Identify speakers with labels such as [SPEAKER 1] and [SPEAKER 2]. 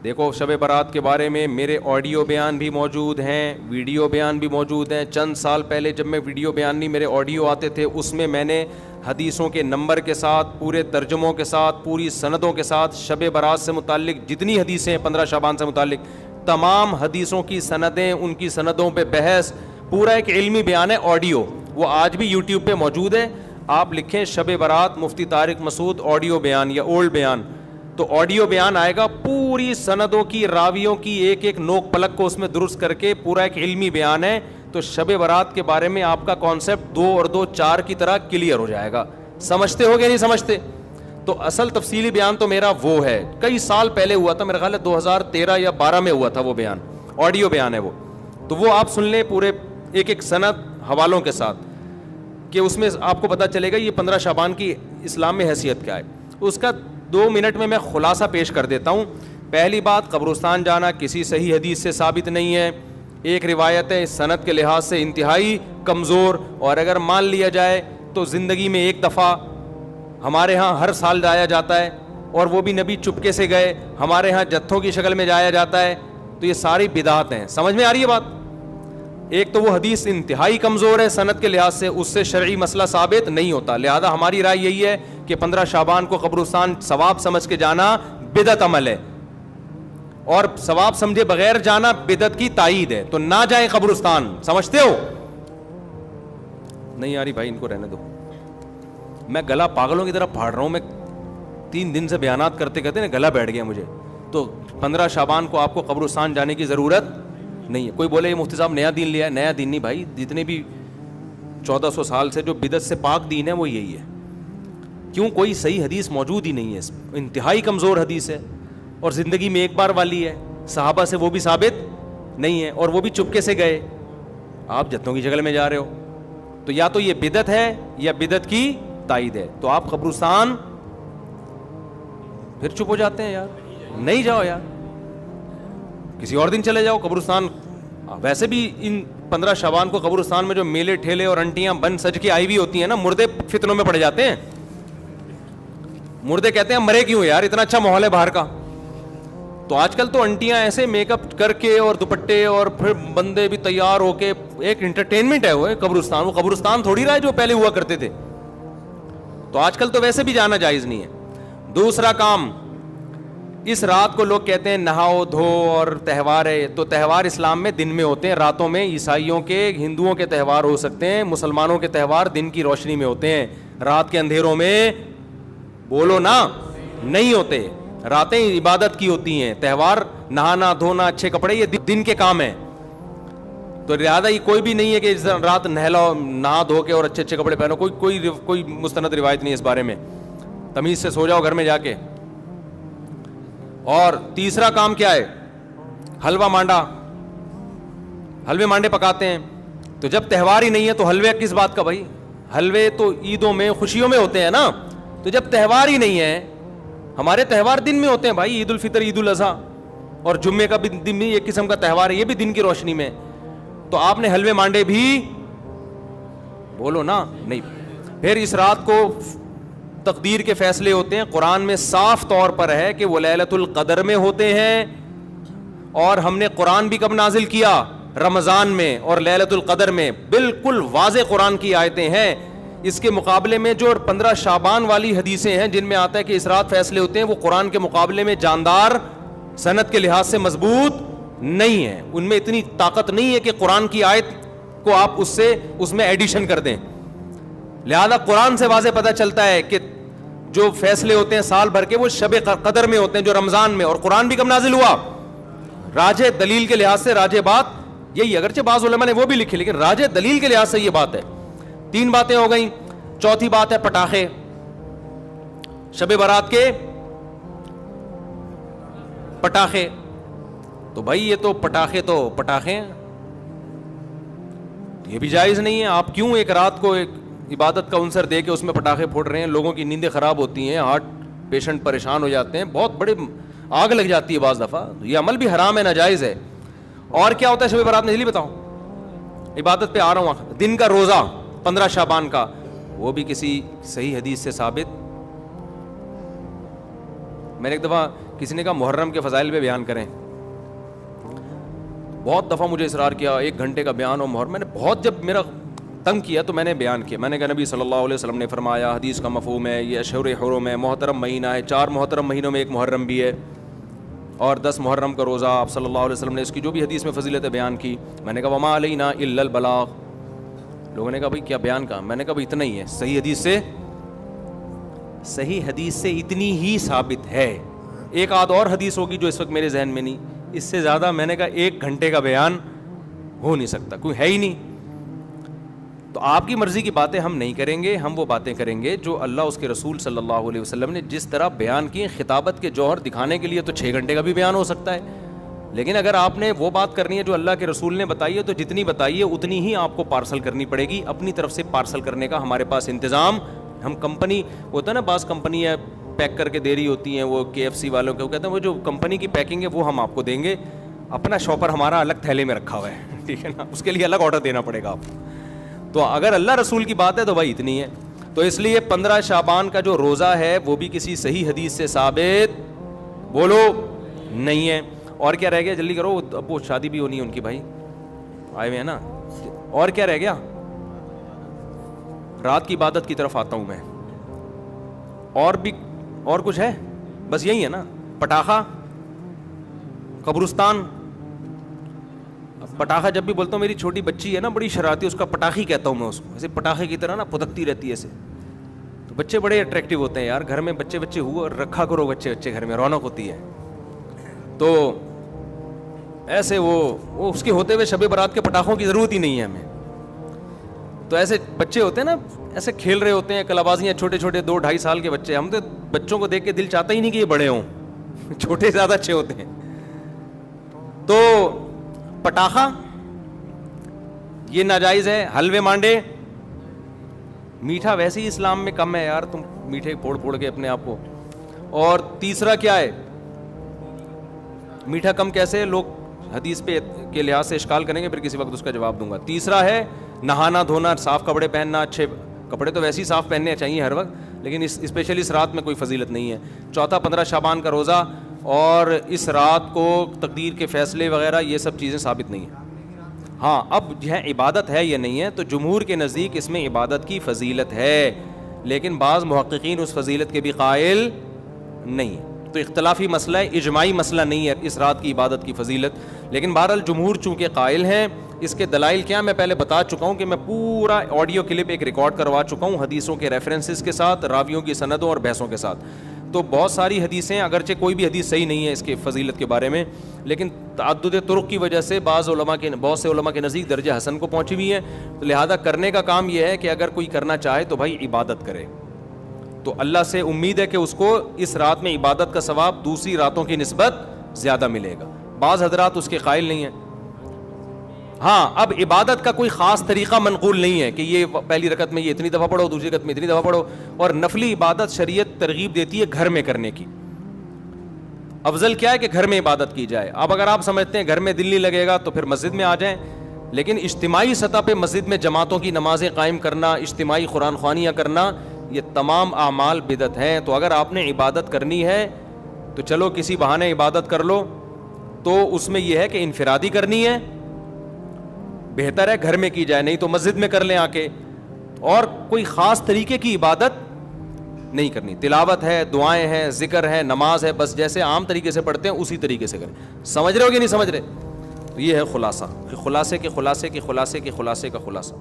[SPEAKER 1] دیکھو شب برات کے بارے میں میرے آڈیو بیان بھی موجود ہیں, ویڈیو بیان بھی موجود ہیں. چند سال پہلے جب میں ویڈیو بیان نہیں, میرے آڈیو آتے تھے, اس میں میں نے حدیثوں کے نمبر کے ساتھ, پورے ترجموں کے ساتھ, پوری سندوں کے ساتھ شب برات سے متعلق جتنی حدیثیں ہیں 15 شعبان سے متعلق تمام حدیثوں کی سندیں, ان کی سندوں پہ بحث, پورا ایک علمی بیان ہے آڈیو. وہ آج بھی یوٹیوب پہ موجود ہے. آپ لکھیں شب برات مفتی طارق مسعود آڈیو بیان یا اولڈ بیان, تو آڈیو بیان آئے گا. پوری سندوں کی, راویوں کی ایک ایک نوک پلک کو اس میں درست کر کے پورا ایک علمی بیان ہے. تو شب برات کے بارے میں آپ کا کانسیپٹ 2 اور 2 4 کی طرح کلیئر ہو جائے گا. سمجھتے ہو گیا نہیں سمجھتے؟ تو اصل تفصیلی بیان تو میرا وہ ہے, کئی سال پہلے ہوا تھا, میرا خیال ہے 2013 یا 12 میں ہوا تھا وہ بیان, آڈیو بیان ہے وہ. تو وہ آپ سن لیں پورے ایک ایک سند حوالوں کے ساتھ, کہ اس میں آپ کو پتہ چلے گا یہ 15 شعبان کی اسلام میں حیثیت کیا ہے. اس کا 2 منٹ میں خلاصہ پیش کر دیتا ہوں. پہلی بات, قبرستان جانا کسی صحیح حدیث سے ثابت نہیں ہے. ایک روایت ہے سند کے لحاظ سے انتہائی کمزور, اور اگر مان لیا جائے تو زندگی میں ایک دفعہ, ہمارے ہاں ہر سال جایا جاتا ہے, اور وہ بھی نبی چپکے سے گئے, ہمارے ہاں جتھوں کی شکل میں جایا جاتا ہے. تو یہ ساری بدعات ہیں. سمجھ میں آ رہی ہے بات؟ ایک تو وہ حدیث انتہائی کمزور ہے سند کے لحاظ سے, اس سے شرعی مسئلہ ثابت نہیں ہوتا. لہذا ہماری رائے یہی ہے کہ 15 شعبان کو قبرستان ثواب سمجھ کے جانا بدعت عمل ہے, اور ثواب سمجھے بغیر جانا بدعت کی تائید ہے. تو نہ جائیں قبرستان. سمجھتے ہو؟ نہیں آ رہی بھائی, ان کو رہنے دو. میں گلا پاگلوں کی طرح پھاڑ رہا ہوں. میں 3 دن سے بیانات کرتے کرتے نا گلا بیٹھ گیا مجھے. تو 15 شعبان کو آپ کو قبرستان جانے کی ضرورت نہیں ہے. کوئی بولے یہ مفتی صاحب نیا دین لیا ہے, نیا دین نہیں بھائی. جتنے بھی 1400 سال سے جو بدعت سے پاک دین ہے وہ یہی ہے. کیوں؟ کوئی صحیح حدیث موجود ہی نہیں ہے, انتہائی کمزور حدیث ہے, اور زندگی میں ایک بار والی ہے. صحابہ سے وہ بھی ثابت نہیں ہے, اور وہ بھی چپکے سے گئے. آپ جتوں کی شکل میں جا رہے ہو, تو یا تو یہ بدعت ہے یا بدعت کی تائید ہے. تو آپ قبرستان پھر چپ ہو جاتے ہیں یار, نہیں جاؤ یار, کسی اور دن چلے جاؤ قبرستان. ویسے بھی ان 15 شعبان کو قبرستان میں جو میلے ٹھیلے اور انٹیاں بن سج کے آئی ہوئی ہوتی ہیں نا, مردے فتنوں میں پڑ جاتے ہیں. مردے کہتے ہیں مرے کیوں یار, اتنا اچھا ماحول ہے باہر کا. تو آج کل تو انٹیاں ایسے میک اپ کر کے اور دوپٹے, اور پھر بندے بھی تیار ہو کے, ایک انٹرٹینمنٹ ہے وہ قبرستان. وہ قبرستان تھوڑی رہا ہے جو پہلے ہوا کرتے تھے. تو آج کل تو ویسے بھی جانا جائز نہیں ہے. دوسرا کام, اس رات کو لوگ کہتے ہیں نہاؤ دھو اور تہوار ہے. تو تہوار اسلام میں دن میں ہوتے ہیں, راتوں میں. عیسائیوں کے, ہندوؤں کے تہوار ہو سکتے ہیں, مسلمانوں کے تہوار دن کی روشنی میں ہوتے ہیں. رات کے اندھیروں میں بولو نا نہیں ہوتے. راتیں عبادت کی ہوتی ہیں. تہوار نہانا دھونا, اچھے کپڑے, یہ دن کے کام ہیں. تو لہٰذا یہ کوئی بھی نہیں ہے کہ رات نہلاؤ, نہا دھو کے اور اچھے اچھے کپڑے پہنو. کوئی مستند روایت نہیں اس بارے میں. تمیز سے سو جاؤ گھر میں جا کے. اور تیسرا کام کیا ہے؟ حلوہ مانڈا. حلوے مانڈے پکاتے ہیں. تو جب تہوار ہی نہیں ہے تو حلوے کس بات کا بھائی؟ حلوے تو عیدوں میں, خوشیوں میں ہوتے ہیں نا. تو جب تہوار ہی نہیں ہے, ہمارے تہوار دن میں ہوتے ہیں بھائی. عید الفطر, عید الاضحیٰ, اور جمعے کا بھی دن میں ایک قسم کا تہوار ہے, یہ بھی دن کی روشنی میں. تو آپ نے حلوے مانڈے بھی بولو نا نہیں. پھر اس رات کو تقدیر کے فیصلے ہوتے ہیں. قرآن میں صاف طور پر ہے کہ وہ لیلۃ القدر میں ہوتے ہیں, اور ہم نے قرآن بھی کب نازل کیا؟ رمضان میں اور لیلۃ القدر میں. بالکل واضح قرآن کی آیتیں ہیں. اس کے مقابلے میں جو 15 شعبان والی حدیثیں ہیں جن میں آتا ہے کہ اس رات فیصلے ہوتے ہیں, وہ قرآن کے مقابلے میں جاندار, سند کے لحاظ سے مضبوط نہیں ہے. ان میں اتنی طاقت نہیں ہے کہ قرآن کی آیت کو آپ اس میں ایڈیشن کر دیں. لہذا قرآن سے واضح پتہ چلتا ہے کہ جو فیصلے ہوتے ہیں سال بھر کے, وہ شب قدر میں ہوتے ہیں, جو رمضان میں. اور قرآن بھی کب نازل ہوا؟ راجح دلیل کے لحاظ سے راجح بات یہی, اگرچہ بعض علماء نے وہ بھی لکھی, لیکن راجح دلیل کے لحاظ سے یہ بات ہے. 3 باتیں ہو گئیں. چوتھی بات ہے پٹاخے. شب برات کے پٹاخے. تو بھائی یہ تو پٹاخے ہیں, یہ بھی جائز نہیں ہے. آپ کیوں ایک رات کو ایک عبادت کا عنصر دے کے اس میں پٹاخے پھوڑ رہے ہیں؟ لوگوں کی نیندیں خراب ہوتی ہیں, ہارٹ پیشنٹ پریشان ہو جاتے ہیں, بہت بڑے آگ لگ جاتی ہے بعض دفعہ. یہ عمل بھی حرام ہے, ناجائز ہے. اور کیا ہوتا ہے شب برات میں, جلدی بتاؤ. عبادت پہ آ رہا ہوں. دن کا روزہ 15 شعبان کا, وہ بھی کسی صحیح حدیث سے ثابت. میں نے ایک دفعہ کسی نے کہا محرم کے فضائل پہ بیان کریں. بہت دفعہ مجھے اصرار کیا 1 گھنٹے کا بیان ہو محرم. میں نے بہت جب میرا تنگ کیا تو میں نے بیان کیا. میں نے کہا نبی صلی اللہ علیہ وسلم نے فرمایا, حدیث کا مفہوم ہے, یہ اشہر حرم ہے, محترم مہینہ ہے, 4 محترم مہینوں میں 1 محرم بھی ہے, اور 10 محرم کا روزہ. آپ صلی اللہ علیہ وسلم نے اس کی جو بھی حدیث میں فضیلت بیان کی. میں نے کہا وما علینا الا البلاغ. لوگوں نے کہا بھائی کیا بیان کہا؟ میں نے کہا بھائی اتنا ہی ہے. صحیح حدیث سے اتنی ہی ثابت ہے. ایک آدھ اور حدیث ہوگی جو اس وقت میرے ذہن میں نہیں. اس سے زیادہ میں نے کہا 1 گھنٹے کا بیان ہو نہیں سکتا, کوئی ہے ہی نہیں. تو آپ کی مرضی کی باتیں ہم نہیں کریں گے, ہم وہ باتیں کریں گے جو اللہ اس کے رسول صلی اللہ علیہ وسلم نے جس طرح بیان کی. خطابت کے جوہر دکھانے کے لیے تو 6 گھنٹے کا بھی بیان ہو سکتا ہے, لیکن اگر آپ نے وہ بات کرنی ہے جو اللہ کے رسول نے بتائی ہے تو جتنی بتائی ہے اتنی ہی آپ کو پارسل کرنی پڑے گی. اپنی طرف سے پارسل کرنے کا ہمارے پاس انتظام, ہم کمپنی ہوتا ہے نا, بعض کمپنی ہے پیک کر کے دے رہی ہوتی ہیں, وہ KFC والوں کو کہتے ہیں وہ جو کمپنی کی پیکنگ ہے وہ ہم آپ کو دیں گے, اپنا شاپر ہمارا الگ تھیلے میں رکھا ہوا ہے, ٹھیک ہے نا, اس کے لیے الگ آرڈر دینا پڑے گا آپ کو. تو اگر اللہ رسول کی بات ہے تو بھائی اتنی ہے. تو اس لیے 15 شعبان کا جو روزہ ہے وہ بھی کسی صحیح حدیث سے ثابت بولو نہیں ہے. اور کیا رہ گیا, جلدی کرو, اب وہ شادی بھی ہونی ہے ان کی, بھائی آئے ہوئے ہیں نا. اور کیا رہ گیا, رات کی عبادت کی طرف آتا ہوں میں. اور بھی اور کچھ ہے, بس یہی ہے نا. پٹاخہ, قبرستان. پٹاخہ جب بھی بولتا ہوں, میری چھوٹی بچی ہے نا بڑی شرارتی, اس کا پٹاخی کہتا ہوں میں اس کو, ایسے پٹاخے کی طرح نا پھدکتی رہتی ہے ایسے. تو بچے بڑے اٹریکٹیو ہوتے ہیں یار, گھر میں بچے ہوا رکھا کرو, بچے گھر میں رونق ہوتی ہے. تو ایسے وہ اس کے ہوتے ہوئے شب برات کے پٹاخوں کی ضرورت ہی نہیں ہے ہمیں. تو ایسے بچے ہوتے ہیں نا, ایسے کھیل رہے ہوتے ہیں کلابازیاں, چھوٹے 2-2.5 سال کے بچے. ہم تو بچوں کو دیکھ کے دل چاہتا ہی نہیں کہ یہ بڑے ہوں, چھوٹے زیادہ اچھے ہوتے ہیں. تو پٹاخہ یہ ناجائز ہے. حلوے مانڈے, میٹھا ویسے ہی اسلام میں کم ہے یار, تم میٹھے پھوڑ کے اپنے آپ کو. اور تیسرا کیا ہے, میٹھا کم کیسے, لوگ حدیث پہ کے لحاظ سے اشکال کریں گے, پھر کسی وقت اس کا جواب دوں گا. تیسرا ہے نہانا دھونا, صاف کپڑے پہننا. اچھے کپڑے تو ویسے ہی صاف پہننے چاہیے ہر وقت, لیکن اسپیشلی اس رات میں کوئی فضیلت نہیں ہے. چوتھا 15 شعبان کا روزہ, اور اس رات کو تقدیر کے فیصلے وغیرہ یہ سب چیزیں ثابت نہیں ہیں. ہاں اب یہ عبادت ہے یا نہیں ہے, تو جمہور کے نزدیک اس میں عبادت کی فضیلت ہے, لیکن بعض محققین اس فضیلت کے بھی قائل نہیں ہیں. تو اختلافی مسئلہ ہے, اجماعی مسئلہ نہیں ہے اس رات کی عبادت کی فضیلت. لیکن بہرحال جمہور چونکہ قائل ہیں. اس کے دلائل کیا میں پہلے بتا چکا ہوں کہ میں پورا آڈیو کلپ ایک ریکارڈ کروا چکا ہوں حدیثوں کے ریفرنسز کے ساتھ, راویوں کی سندوں اور بحثوں کے ساتھ. تو بہت ساری حدیثیں, اگرچہ کوئی بھی حدیث صحیح نہیں ہے اس کے فضیلت کے بارے میں, لیکن تعدد طرق کی وجہ سے بہت سے علماء کے نزدیک درجہ حسن کو پہنچی ہوئی ہیں. تو لہذا کرنے کا کام یہ ہے کہ اگر کوئی کرنا چاہے تو بھائی عبادت کرے. تو اللہ سے امید ہے کہ اس کو اس رات میں عبادت کا ثواب دوسری راتوں کی نسبت زیادہ ملے گا. بعض حضرات اس کے قائل نہیں ہیں. ہاں اب عبادت کا کوئی خاص طریقہ منقول نہیں ہے کہ یہ پہلی رکعت میں یہ اتنی دفعہ پڑھو, دوسری رکعت میں اتنی دفعہ پڑھو. اور نفلی عبادت شریعت ترغیب دیتی ہے گھر میں کرنے کی. افضل کیا ہے کہ گھر میں عبادت کی جائے. اب اگر آپ سمجھتے ہیں گھر میں دل نہیں لگے گا تو پھر مسجد میں آ جائیں, لیکن اجتماعی سطح پہ مسجد میں جماعتوں کی نمازیں قائم کرنا, اجتماعی قرآن خوانیاں کرنا, یہ تمام اعمال بدعت ہیں. تو اگر آپ نے عبادت کرنی ہے تو چلو کسی بہانے عبادت کر لو, تو اس میں یہ ہے کہ انفرادی کرنی ہے, بہتر ہے گھر میں کی جائے, نہیں تو مسجد میں کر لیں آ کے. اور کوئی خاص طریقے کی عبادت نہیں کرنی. تلاوت ہے, دعائیں ہیں, ذکر ہے, نماز ہے, بس جیسے عام طریقے سے پڑھتے ہیں اسی طریقے سے کریں. سمجھ رہے ہو کہ نہیں سمجھ رہے؟ تو یہ ہے خلاصہ, خلاصے کے خلاصے کے خلاصے کے خلاصے کا خلاصہ.